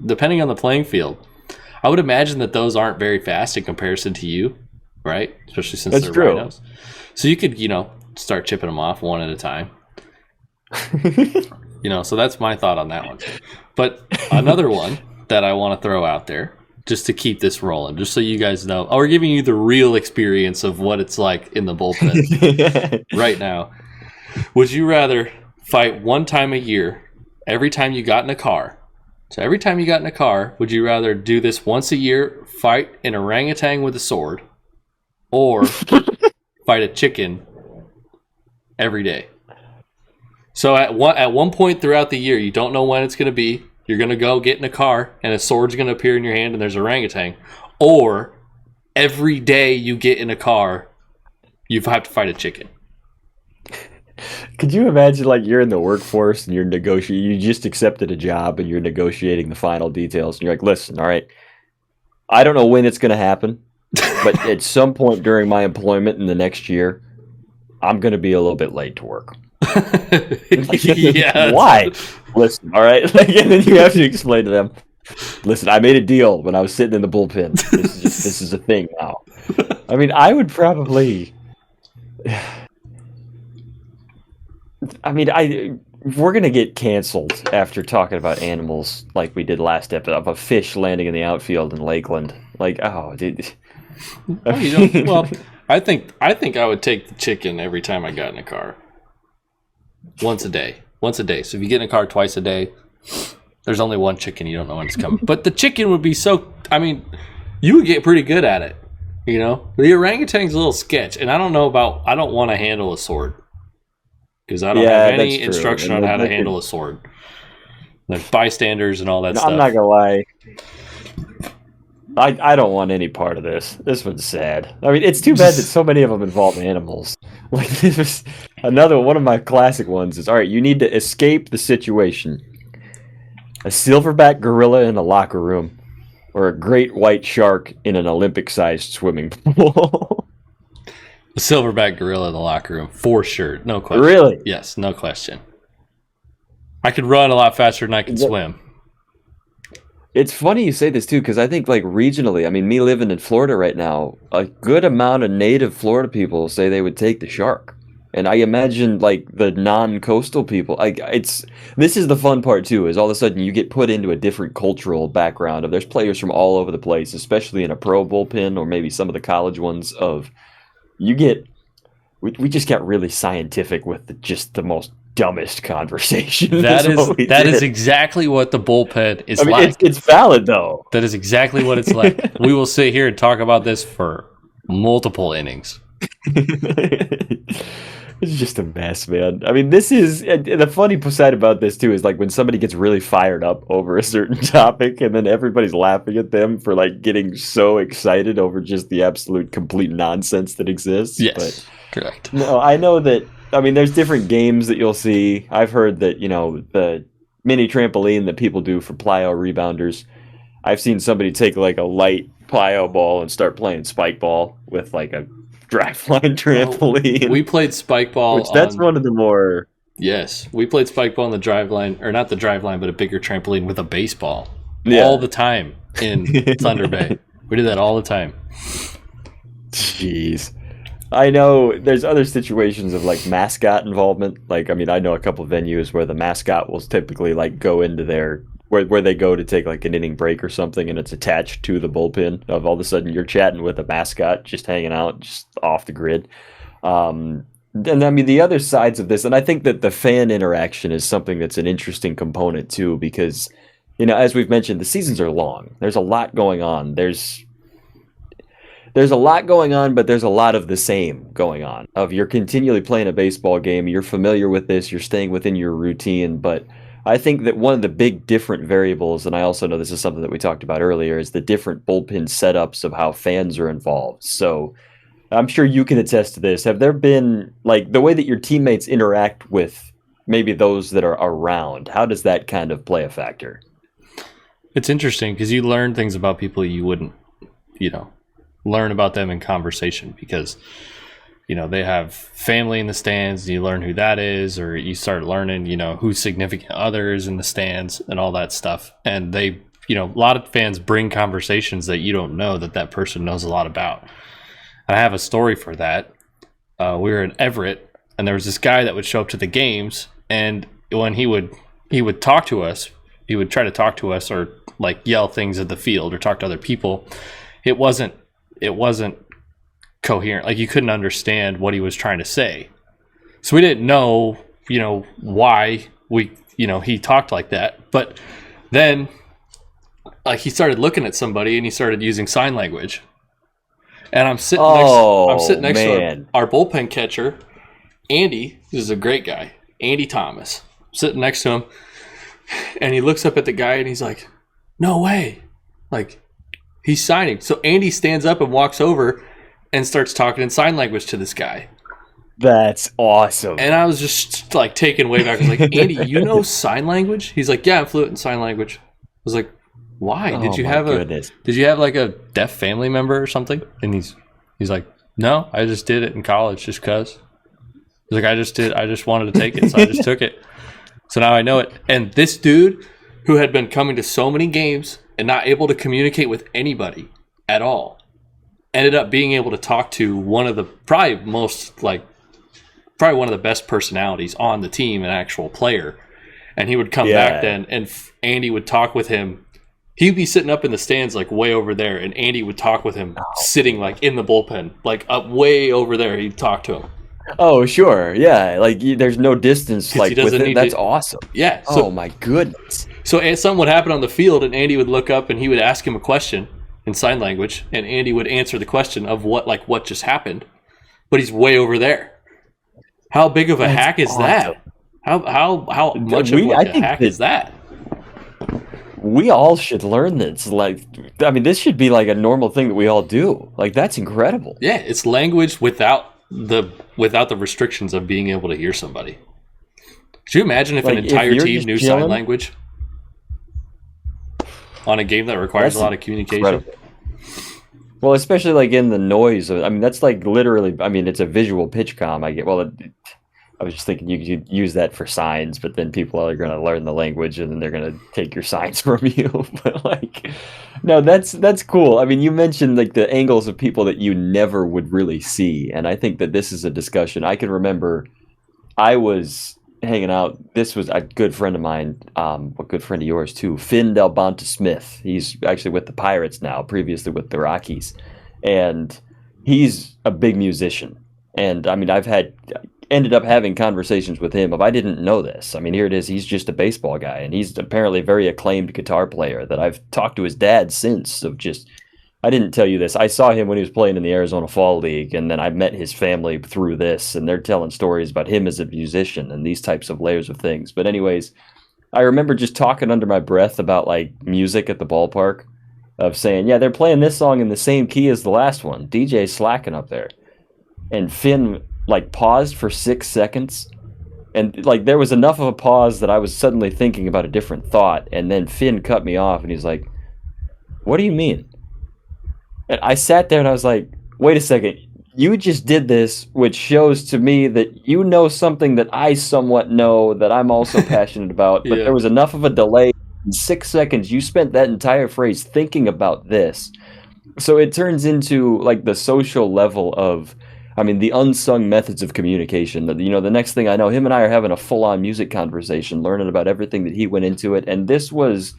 depending on the playing field, I would imagine that those aren't very fast in comparison to you. Right? Especially since they're rhinos. So you could, start chipping them off one at a time. So that's my thought on that one. But another one that I want to throw out there, just to keep this rolling, just so you guys know, we're giving you the real experience of what it's like in the bullpen right now. Would you rather fight one time a year every time you got in a car? So every time you got in a car, would you rather do this once a year, fight an orangutan with a sword, or fight a chicken every day. So at one point throughout the year, you don't know when it's going to be. You're going to go get in a car, and a sword's going to appear in your hand, and there's an orangutan. Or every day you get in a car, you have to fight a chicken. Could you imagine, like, you're in the workforce and you're negotiating, you just accepted a job and you're negotiating the final details, and you're like, listen, all right, I don't know when it's going to happen, but at some point during my employment in the next year, I'm going to be a little bit late to work. Yeah. Why? Listen, all right? And then you have to explain to them, listen, I made a deal when I was sitting in the bullpen. This is a thing now. I mean, I would probably... we're going to get canceled after talking about animals like we did last episode of a fish landing in the outfield in Lakeland. Like, oh, dude. Well, I think I would take the chicken every time I got in a car. Once a day. So if you get in a car twice a day, there's only one chicken. You don't know when it's coming. But the chicken would be so... I mean, you would get pretty good at it. You know? The orangutan's a little sketch. And I don't want to handle a sword. Because I don't have any instruction on how to handle a sword. There's bystanders and all that stuff. I'm not going to lie. I don't want any part of this. This one's sad. I mean, it's too bad that so many of them involve animals. Like, this is another one of my classic ones is, all right, you need to escape the situation. A silverback gorilla in a locker room or a great white shark in an Olympic-sized swimming pool. A silverback gorilla in the locker room, for sure. No question. Really? Yes, no question. I could run a lot faster than I could swim. It's funny you say this, too, because I think, like, regionally, I mean, me living in Florida right now, a good amount of native Florida people say they would take the shark. And I imagine, like, the non-coastal people, this is the fun part, too, is all of a sudden you get put into a different cultural background. There's players from all over the place, especially in a pro bullpen or maybe some of the college ones of... We just got really scientific with just the most dumbest conversation. That is exactly what the bullpen is like. It's valid though. That is exactly what it's like. We will sit here and talk about this for multiple innings. It's just a mess, man. I mean, this is the funny side about this too is like when somebody gets really fired up over a certain topic and then everybody's laughing at them for like getting so excited over just the absolute complete nonsense that exists. Yes, but, correct. No, I know that. I mean, there's different games that you'll see. I've heard that, the mini trampoline that people do for plyo rebounders. I've seen somebody take like a light plyo ball and start playing spike ball with like a driveline trampoline. We played spike ball. That's one of the more... Yes, we played spike ball on the driveline, or not the driveline, but a bigger trampoline with a baseball all the time in Thunder Bay. We did that all the time. Jeez. I know there's other situations of like mascot involvement. Like, I mean, I know a couple of venues where the mascot will typically like go into their where they go to take like an inning break or something, and it's attached to the bullpen. Of all of a sudden you're chatting with a mascot just hanging out just off the grid. And I mean the other sides of this, and I think that the fan interaction is something that's an interesting component too, because as we've mentioned, the seasons are long. There's a lot going on. There's a lot going on, but there's a lot of the same going on. You're continually playing a baseball game, you're familiar with this, you're staying within your routine, but I think that one of the big different variables, and I also know this is something that we talked about earlier, is the different bullpen setups of how fans are involved. So I'm sure you can attest to this. Have there been, like, the way that your teammates interact with maybe those that are around, how does that kind of play a factor? It's interesting because you learn things about people you wouldn't, learn about them in conversation because, they have family in the stands, and you learn who that is, or you start learning, who's significant others in the stands and all that stuff. And they, a lot of fans bring conversations that you don't know that person knows a lot about. And I have a story for that. We were in Everett, and there was this guy that would show up to the games, and when he would talk to us, he would try to talk to us or like yell things at the field or talk to other people. It wasn't coherent. Like you couldn't understand what he was trying to say. So we didn't know, why he talked like that. But then like he started looking at somebody and he started using sign language. And I'm sitting next to our bullpen catcher, Andy, this is a great guy, Andy Thomas, sitting next to him, and he looks up at the guy and he's like, no way. Like, he's signing. So Andy stands up and walks over and starts talking in sign language to this guy. That's awesome. And I was just like taken way back. I was like, Andy, you know sign language? He's like, yeah, I'm fluent in sign language. I was like, why? Did you have like a deaf family member or something? And he's like, no, I just did it in college just because. He's like, I just wanted to take it, so I just took it. So now I know it. And this dude who had been coming to so many games and not able to communicate with anybody at all ended up being able to talk to one of the probably one of the best personalities on the team, an actual player. And he would come back then, and Andy would talk with him. He'd be sitting up in the stands, like way over there, and Andy would talk with him sitting like in the bullpen, like up way over there. He'd talk to him. Oh, sure. Yeah. Like, there's no distance like with it. That's awesome. Yeah. So, oh, my goodness. So something would happen on the field, and Andy would look up, and he would ask him a question in sign language, and Andy would answer the question of what just happened, but he's way over there. How big of a hack is that? How much of a hack is that? We all should learn this. Like, I mean, this should be like a normal thing that we all do. Like, that's incredible. Yeah, it's language without the restrictions of being able to hear somebody. Could you imagine if an entire team knew sign language on a game that requires a lot of communication? Incredible. Well, especially like in the noise of, I mean, that's like literally, I mean, it's a visual pitch comm. I was just thinking you could use that for signs, but then people are going to learn the language and then they're going to take your signs from you. But like, no, that's cool. I mean, you mentioned like the angles of people that you never would really see. And I think that this is a discussion. I can remember I was hanging out. This was a good friend of mine, a good friend of yours too, Finn Delbonta Smith. He's actually with the Pirates now, previously with the Rockies. And he's a big musician. And I mean, ended up having conversations with him of, I didn't know this. I mean, here it is. He's just a baseball guy, and he's apparently a very acclaimed guitar player that I've talked to his dad since of just, I didn't tell you this. I saw him when he was playing in the Arizona Fall League, and then I met his family through this, and they're telling stories about him as a musician and these types of layers of things. But anyways, I remember just talking under my breath about like music at the ballpark of saying, yeah, they're playing this song in the same key as the last one. DJ's slacking up there. And Finn like paused for 6 seconds, and like there was enough of a pause that I was suddenly thinking about a different thought, and then Finn cut me off and he's like, what do you mean? And I sat there and I was like, wait a second, you just did this, which shows to me that you know something that I somewhat know that I'm also passionate about, but there was enough of a delay. In 6 seconds you spent that entire phrase thinking about this. So it turns into like the social level of, I mean, the unsung methods of communication. You know, the next thing I know, him and I are having a full-on music conversation, learning about everything that he went into it. And this was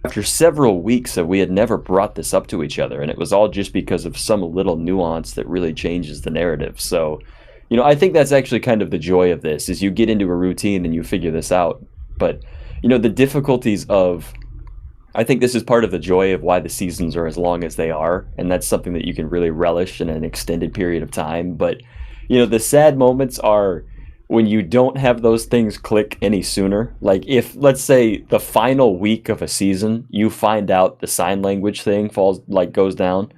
after several weeks that we had never brought this up to each other. And it was all just because of some little nuance that really changes the narrative. So, you know, I think that's actually kind of the joy of this, is you get into a routine and you figure this out. But, you know, the difficulties of, I think this is part of the joy of why the seasons are as long as they are, and that's something that you can really relish in an extended period of time. But, you know, the sad moments are when you don't have those things click any sooner. Like if, let's say, the final week of a season, you find out the sign language thing goes down,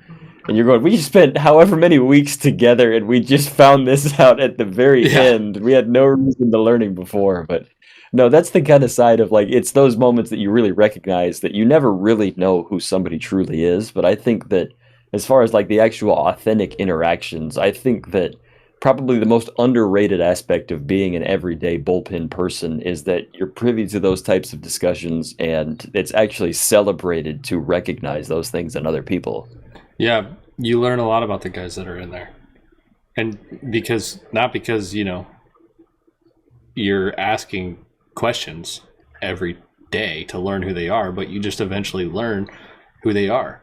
and you're going, we spent however many weeks together, and we just found this out at the very end. We had no reason to learning before, but... No, that's the kind of side of like, it's those moments that you really recognize that you never really know who somebody truly is. But I think that as far as like the actual authentic interactions, I think that probably the most underrated aspect of being an everyday bullpen person is that you're privy to those types of discussions, and it's actually celebrated to recognize those things in other people. Yeah, you learn a lot about the guys that are in there. And not because, you know, you're asking questions every day to learn who they are, but you just eventually learn who they are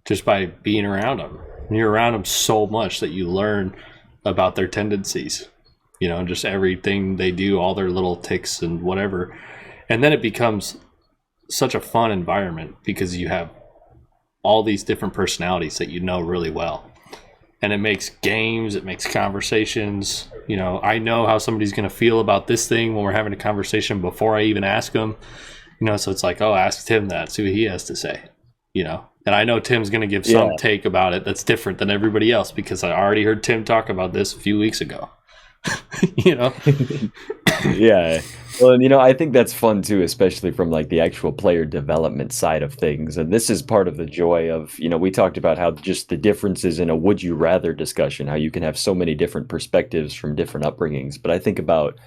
just by being around them. And you're around them so much that you learn about their tendencies, you know, just everything they do, all their little ticks and whatever. And then it becomes such a fun environment because you have all these different personalities that you know really well. And it makes games, it makes conversations. You know, I know how somebody's going to feel about this thing when we're having a conversation before I even ask them. You know, so it's like, oh, ask Tim that, see what he has to say. You know, and I know Tim's going to give some take about it that's different than everybody else because I already heard Tim talk about this a few weeks ago. You know? Yeah. Well, you know, I think that's fun too, especially from like the actual player development side of things. And this is part of the joy of, you know, we talked about how just the differences in a would you rather discussion, how you can have so many different perspectives from different upbringings. But I think about,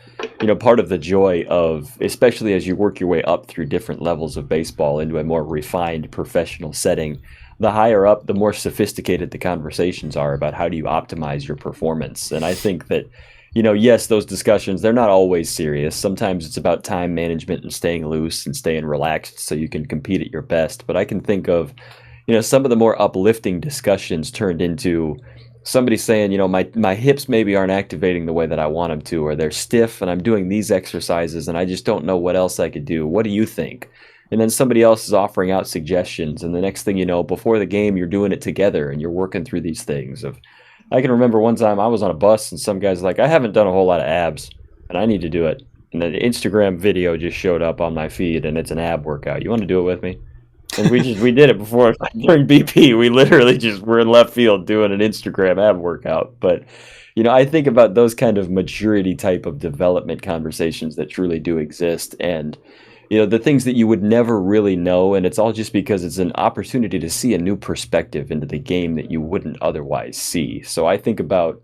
you know, part of the joy of, especially as you work your way up through different levels of baseball into a more refined professional setting, the higher up, the more sophisticated the conversations are about how do you optimize your performance. And I think that, you know, yes, those discussions, they're not always serious. Sometimes it's about time management and staying loose and staying relaxed so you can compete at your best. But I can think of, you know, some of the more uplifting discussions turned into somebody saying, you know, my hips maybe aren't activating the way that I want them to, or they're stiff and I'm doing these exercises and I just don't know what else I could do. What do you think? And then somebody else is offering out suggestions. And the next thing you know, before the game, you're doing it together and you're working through these things of, I can remember one time I was on a bus and some guy's like, I haven't done a whole lot of abs and I need to do it. And then the Instagram video just showed up on my feed and it's an ab workout. You want to do it with me? And we did it before during BP. We literally just were in left field doing an Instagram ab workout. But, you know, I think about those kind of maturity type of development conversations that truly do exist. And, you know, the things that you would never really know, and it's all just because it's an opportunity to see a new perspective into the game that you wouldn't otherwise see. So I think about,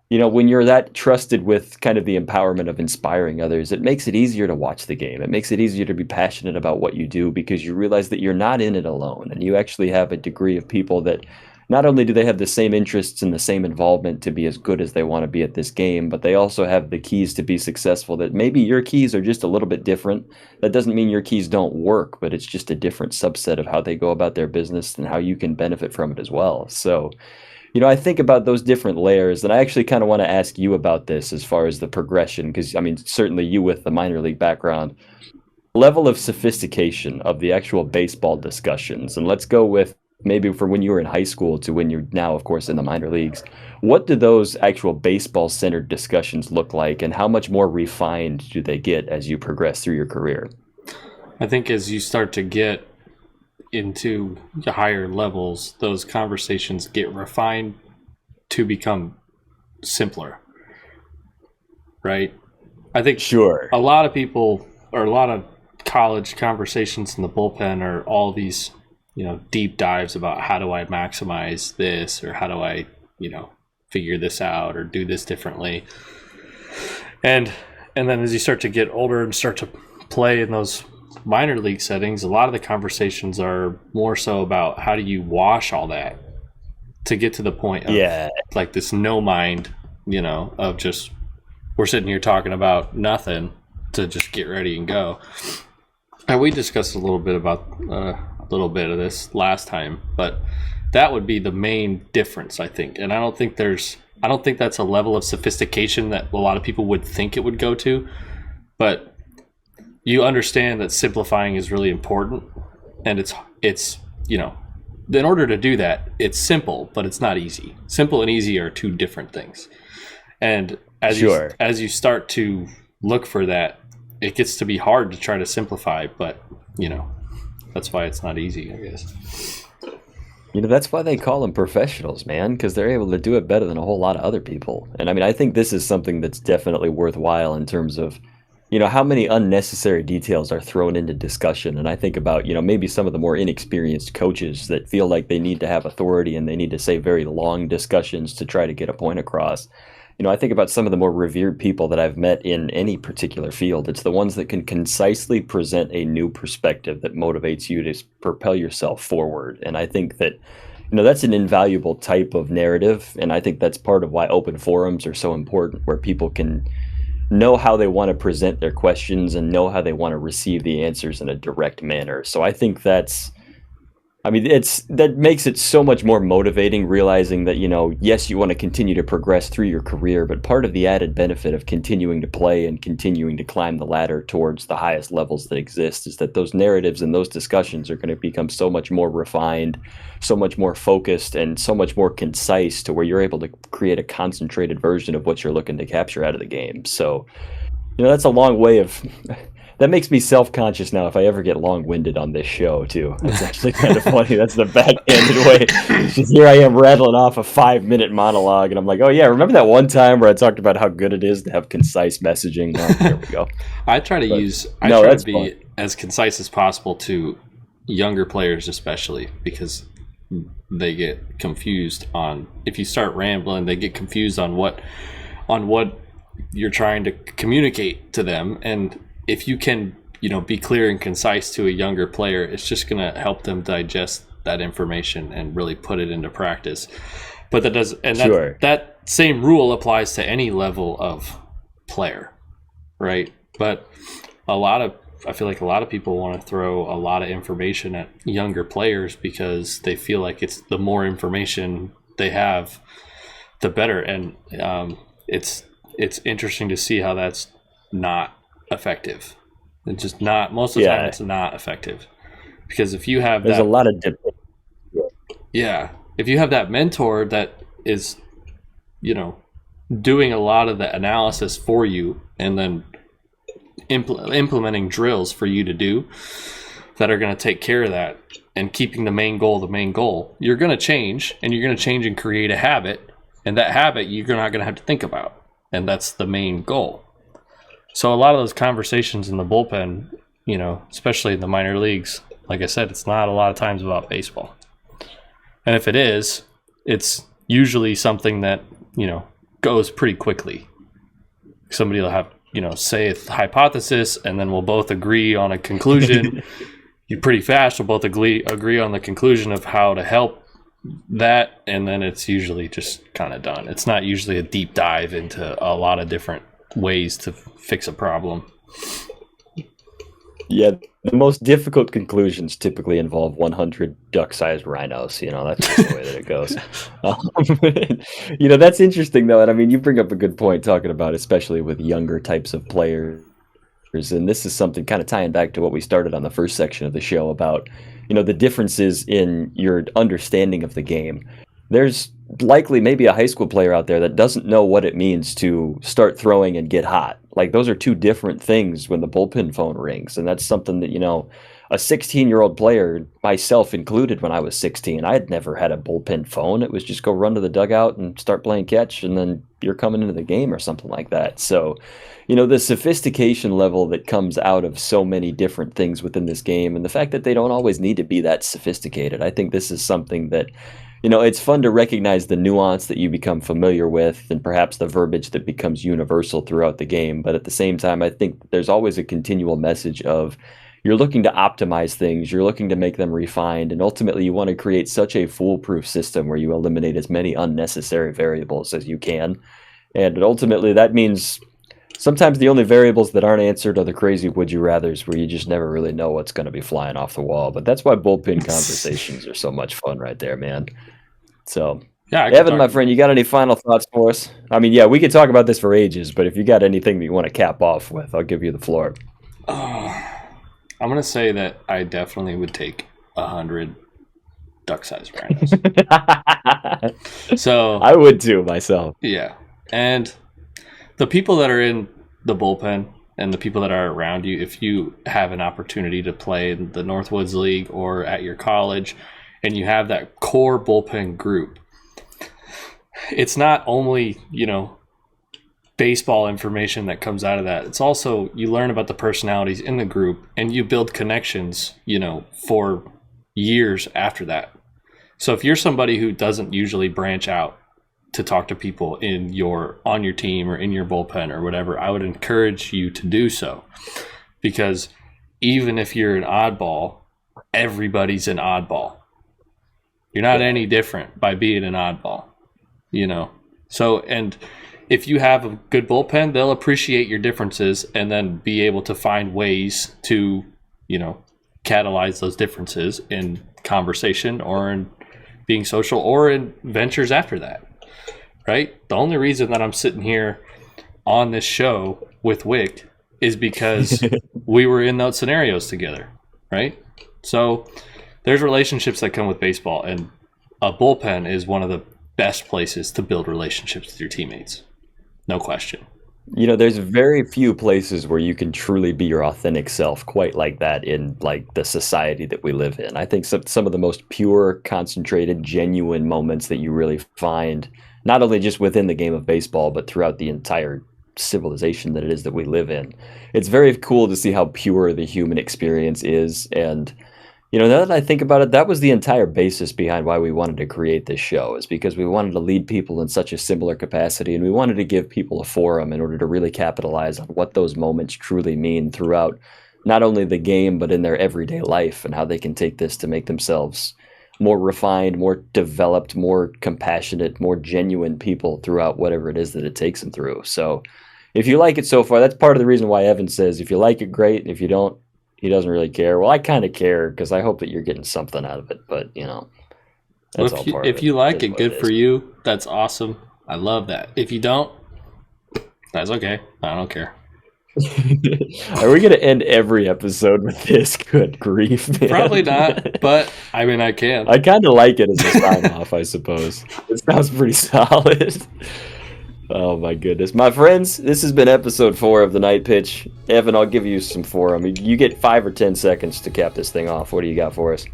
you know, when you're that trusted with kind of the empowerment of inspiring others, it makes it easier to watch the game. It makes it easier to be passionate about what you do because you realize that you're not in it alone and you actually have a degree of people that not only do they have the same interests and the same involvement to be as good as they want to be at this game, but they also have the keys to be successful that maybe your keys are just a little bit different. That doesn't mean your keys don't work, but it's just a different subset of how they go about their business and how you can benefit from it as well. So, you know, I think about those different layers, and I actually kind of want to ask you about this as far as the progression, because, I mean, certainly you with the minor league background, level of sophistication of the actual baseball discussions. And let's go with maybe from when you were in high school to when you're now, of course, in the minor leagues. What do those actual baseball-centered discussions look like, and how much more refined do they get as you progress through your career? I think as you start to get into the higher levels, those conversations get refined to become simpler, right? I think Sure. a lot of people, or a lot of college conversations in the bullpen are all these, you know, deep dives about how do I maximize this, or how do I, you know, figure this out or do this differently. And then as you start to get older and start to play in those minor league settings, a lot of the conversations are more so about how do you wash all that to get to the point of like this no mind, you know, of just we're sitting here talking about nothing to just get ready and go. And we discussed a little bit about a little bit of this last time, but that would be the main difference, I think. And I don't think that's a level of sophistication that a lot of people would think it would go to, but you understand that simplifying is really important, and it's you know, in order to do that, it's simple, but it's not easy. Simple and easy are two different things. And as you start to look for that, it gets to be hard to try to simplify, but you know, that's why it's not easy, I guess. You know, that's why they call them professionals, man, because they're able to do it better than a whole lot of other people. And I mean, I think this is something that's definitely worthwhile in terms of, you know, how many unnecessary details are thrown into discussion. And I think about, you know, maybe some of the more inexperienced coaches that feel like they need to have authority and they need to say very long discussions to try to get a point across. You know, I think about some of the more revered people that I've met in any particular field. It's the ones that can concisely present a new perspective that motivates you to propel yourself forward. And I think that, you know, that's an invaluable type of narrative. And I think that's part of why open forums are so important, where people can know how they want to present their questions and know how they want to receive the answers in a direct manner. So I think that's I mean, that makes it so much more motivating realizing that, yes, you want to continue to progress through your career, but part of the added benefit of continuing to play and continuing to climb the ladder towards the highest levels that exist is that those narratives and those discussions are going to become so much more refined, so much more focused, and so much more concise to where you're able to create a concentrated version of what you're looking to capture out of the game. So, that's a long way of that makes me self-conscious now if I ever get long-winded on this show too. That's actually kind of funny. That's the backhanded way. It's just here I am rattling off a 5-minute monologue, and I'm like, oh yeah, remember that one time where I talked about how good it is to have concise messaging? Well, here we go. I try to be fun. As concise as possible to younger players, especially because they get confused on, if you start rambling, they get confused on what you're trying to communicate to them. And if you can, be clear and concise to a younger player, it's just going to help them digest that information and really put it into practice. But that same rule applies to any level of player, right? But I feel like a lot of people want to throw a lot of information at younger players because they feel like it's the more information they have, the better. And it's interesting to see how that's not effective. It's just not, most of the time it's not effective, because if you have there's a lot of dip. if you have that mentor that is doing a lot of the analysis for you and then implementing drills for you to do that are going to take care of that and keeping the main goal, you're going to change, and you're going to change and create a habit, and that habit you're not going to have to think about, and that's the main goal. So a lot of those conversations in the bullpen, especially in the minor leagues, like I said, it's not a lot of times about baseball. And if it is, it's usually something that, goes pretty quickly. Somebody will have, say a hypothesis, and then we'll both agree on a conclusion. You pretty fast will both agree on the conclusion of how to help that, and then it's usually just kind of done. It's not usually a deep dive into a lot of different ways to fix a problem. Yeah, the most difficult conclusions typically involve 100 duck-sized rhinos. That's just the way that it goes. That's interesting, though. And I mean, you bring up a good point talking about, especially with younger types of players. And this is something kind of tying back to what we started on the first section of the show about, the differences in your understanding of the game. There's likely maybe a high school player out there that doesn't know what it means to start throwing and get hot. Like, those are two different things when the bullpen phone rings. And that's something that, a 16-year-old player, myself included when I was 16, I had never had a bullpen phone. It was just go run to the dugout and start playing catch, and then you're coming into the game or something like that. So, the sophistication level that comes out of so many different things within this game, and the fact that they don't always need to be that sophisticated, I think this is something that, it's fun to recognize the nuance that you become familiar with and perhaps the verbiage that becomes universal throughout the game. But at the same time, I think there's always a continual message of you're looking to optimize things, you're looking to make them refined, and ultimately you want to create such a foolproof system where you eliminate as many unnecessary variables as you can. And ultimately that means sometimes the only variables that aren't answered are the crazy would you rathers where you just never really know what's going to be flying off the wall. But that's why bullpen conversations are so much fun right there, man. So, Evan, my friend, you got any final thoughts for us? I mean, we could talk about this for ages, but if you got anything that you want to cap off with, I'll give you the floor. I'm going to say that I definitely would take 100 duck-sized rhinos. So I would too, myself. Yeah. And the people that are in the bullpen and the people that are around you, if you have an opportunity to play in the Northwoods League or at your college, and you have that core bullpen group, it's not only, baseball information that comes out of that. It's also, you learn about the personalities in the group, and you build connections, for years after that. So if you're somebody who doesn't usually branch out to talk to people on your team or in your bullpen or whatever, I would encourage you to do so, because even if you're an oddball, everybody's an oddball. You're not any different by being an oddball, So, and if you have a good bullpen, they'll appreciate your differences and then be able to find ways to, catalyze those differences in conversation or in being social or in ventures after that, right? The only reason that I'm sitting here on this show with Wick is because we were in those scenarios together, right? So there's relationships that come with baseball, and a bullpen is one of the best places to build relationships with your teammates. No question. You know, there's very few places where you can truly be your authentic self quite like that in like the society that we live in. I think some of the most pure, concentrated, genuine moments that you really find, not only just within the game of baseball, but throughout the entire civilization that it is that we live in. It's very cool to see how pure the human experience is. And you know, now that I think about it, that was the entire basis behind why we wanted to create this show, is because we wanted to lead people in such a similar capacity, and we wanted to give people a forum in order to really capitalize on what those moments truly mean throughout not only the game, but in their everyday life, and how they can take this to make themselves more refined, more developed, more compassionate, more genuine people throughout whatever it is that it takes them through. So if you like it so far, that's part of the reason why Evan says, if you like it, great. If you don't, he doesn't really care. Well, I kind of care because I hope that you're getting something out of it. But, you know, that's all part of it. If you like it, good for you. That's awesome. I love that. If you don't, that's okay. I don't care. Are we going to end every episode with this? Good grief, man. Probably not, but I mean, I can. I kind of like it as a sign-off, I suppose. It sounds pretty solid. Oh, my goodness. My friends, this has been episode 4 of The Night Pitch. Evan, I'll give you some forum. You get 5 or 10 seconds to cap this thing off. What do you got for us?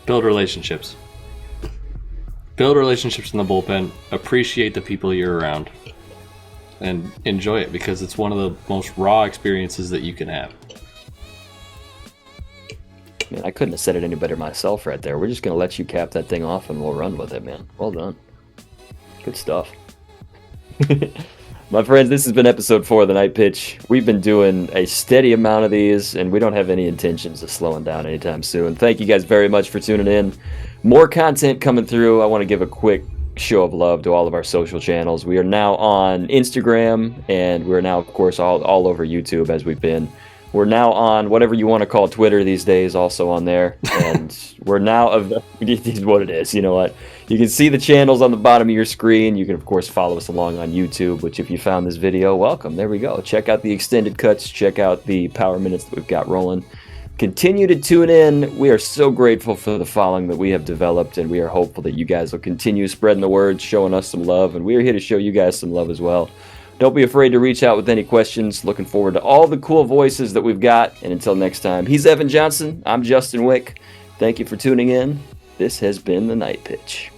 Build relationships. Build relationships in the bullpen. Appreciate the people you're around. And enjoy it, because it's one of the most raw experiences that you can have. Man, I couldn't have said it any better myself right there. We're just going to let you cap that thing off and we'll run with it, man. Well done. Good stuff. My friends, this has been episode 4 of The Night Pitch. We've been doing a steady amount of these, and we don't have any intentions of slowing down anytime soon. Thank you guys very much for tuning in. More content coming through. I want to give a quick show of love to all of our social channels. We are now on Instagram, and we're now, of course, all over YouTube, as we've been. We're now on whatever you want to call Twitter these days, also on there. And we're now, it is what it is, you know what? You can see the channels on the bottom of your screen. You can, of course, follow us along on YouTube, which if you found this video, welcome. There we go. Check out the extended cuts. Check out the power minutes that we've got rolling. Continue to tune in. We are so grateful for the following that we have developed, and we are hopeful that you guys will continue spreading the word, showing us some love, and we are here to show you guys some love as well. Don't be afraid to reach out with any questions. Looking forward to all the cool voices that we've got. And until next time, he's Evan Johnson. I'm Justin Wick. Thank you for tuning in. This has been The Night Pitch.